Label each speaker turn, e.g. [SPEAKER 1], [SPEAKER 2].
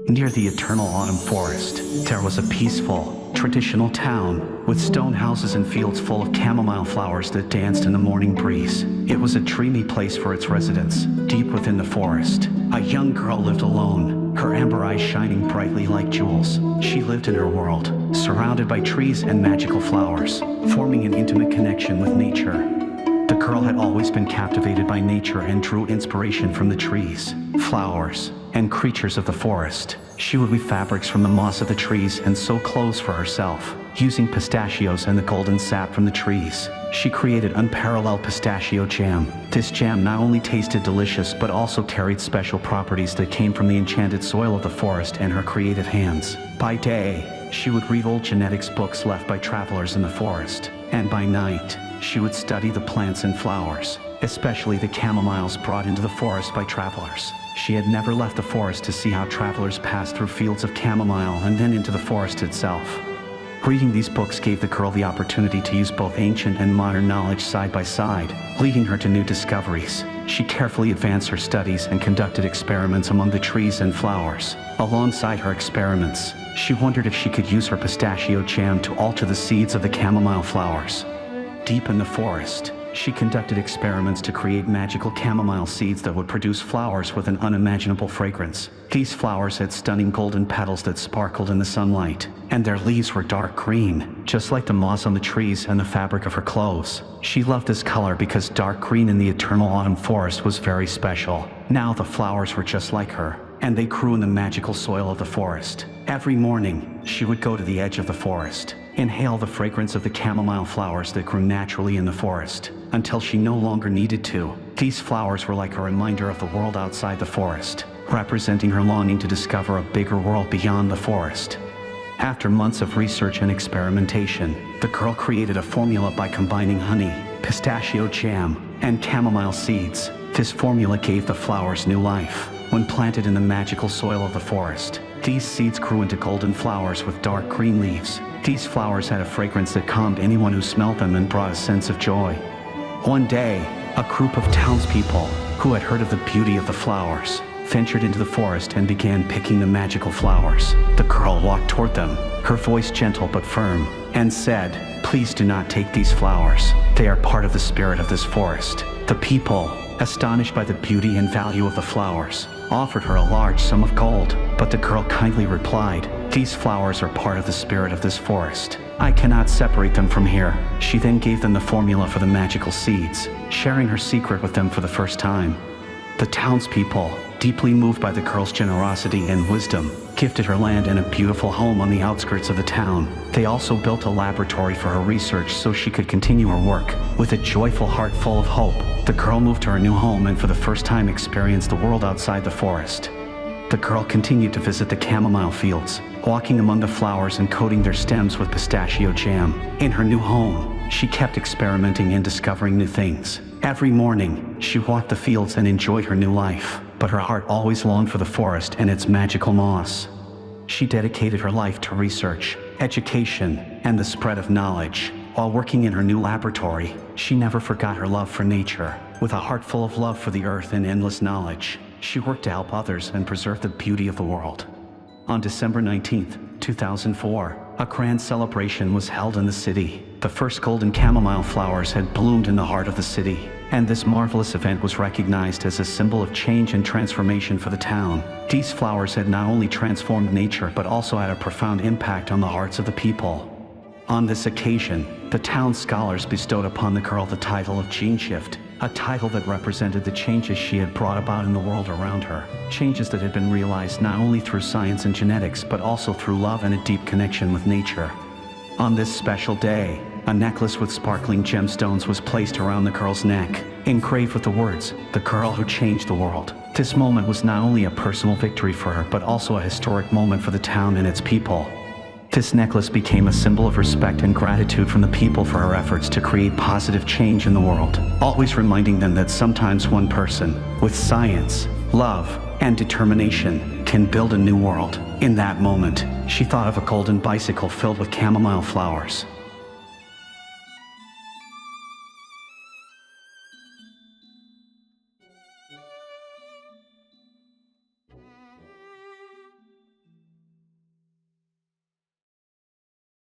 [SPEAKER 1] Near the eternal autumn forest, there was a peaceful, traditional town, with stone houses and fields full of chamomile flowers that danced in the morning breeze. It was a dreamy place for its residents. Deep within the forest, a young girl lived alone, her amber eyes shining brightly like jewels. She lived in her world, surrounded by trees and magical flowers, forming an intimate connection with nature. The girl had always been captivated by nature and drew inspiration from the trees, flowers, and creatures of the forest. She would weave fabrics from the moss of the trees and sew clothes for herself, using pistachios and the golden sap from the trees. She created unparalleled pistachio jam. This jam not only tasted delicious but also carried special properties that came from the enchanted soil of the forest and her creative hands. By day, she would read old genetics books left by travelers in the forest, and by night, she would study the plants and flowers, especially the chamomiles brought into the forest by travelers. She had never left the forest to see how travelers passed through fields of chamomile and then into the forest itself. Reading these books gave the girl the opportunity to use both ancient and modern knowledge side by side, leading her to new discoveries. She carefully advanced her studies and conducted experiments among the trees and flowers. Alongside her experiments, she wondered if she could use her pistachio jam to alter the seeds of the chamomile flowers. Deep in the forest, she conducted experiments to create magical chamomile seeds that would produce flowers with an unimaginable fragrance. These flowers had stunning golden petals that sparkled in the sunlight, and their leaves were dark green, just like the moss on the trees and the fabric of her clothes. She loved this color because dark green in the eternal autumn forest was very special. Now the flowers were just like her, and they grew in the magical soil of the forest. Every morning, she would go to the edge of the forest, inhale the fragrance of the chamomile flowers that grew naturally in the forest, until she no longer needed to. These flowers were like a reminder of the world outside the forest, representing her longing to discover a bigger world beyond the forest. After months of research and experimentation, the girl created a formula by combining honey, pistachio jam, and chamomile seeds. This formula gave the flowers new life. When planted in the magical soil of the forest, these seeds grew into golden flowers with dark green leaves. These flowers had a fragrance that calmed anyone who smelled them and brought a sense of joy. One day, a group of townspeople, who had heard of the beauty of the flowers, ventured into the forest and began picking the magical flowers. The girl walked toward them, her voice gentle but firm, and said, "Please do not take these flowers. They are part of the spirit of this forest." The people, astonished by the beauty and value of the flowers, offered her a large sum of gold, but the girl kindly replied, "These flowers are part of the spirit of this forest. I cannot separate them from here." She then gave them the formula for the magical seeds, sharing her secret with them for the first time. The townspeople, deeply moved by the girl's generosity and wisdom, gifted her land and a beautiful home on the outskirts of the town. They also built a laboratory for her research so she could continue her work. With a joyful heart full of hope, the girl moved to her new home and for the first time experienced the world outside the forest. The girl continued to visit the chamomile fields, walking among the flowers and coating their stems with pistachio jam. In her new home, she kept experimenting and discovering new things. Every morning, she walked the fields and enjoyed her new life, but her heart always longed for the forest and its magical moss. She dedicated her life to research, education, and the spread of knowledge. While working in her new laboratory, she never forgot her love for nature. With a heart full of love for the earth and endless knowledge, she worked to help others and preserve the beauty of the world. On December 19, 2004, a grand celebration was held in the city. The first golden chamomile flowers had bloomed in the heart of the city, and this marvelous event was recognized as a symbol of change and transformation for the town. These flowers had not only transformed nature but also had a profound impact on the hearts of the people. On this occasion, the town's scholars bestowed upon the girl the title of GENESHIFT, a title that represented the changes she had brought about in the world around her. Changes that had been realized not only through science and genetics but also through love and a deep connection with nature. On this special day, a necklace with sparkling gemstones was placed around the girl's neck, engraved with the words, "The girl who changed the world." This moment was not only a personal victory for her but also a historic moment for the town and its people. This necklace became a symbol of respect and gratitude from the people for her efforts to create positive change in the world, always reminding them that sometimes one person, with science, love, and determination, can build a new world. In that moment, she thought of a golden bicycle filled with chamomile flowers.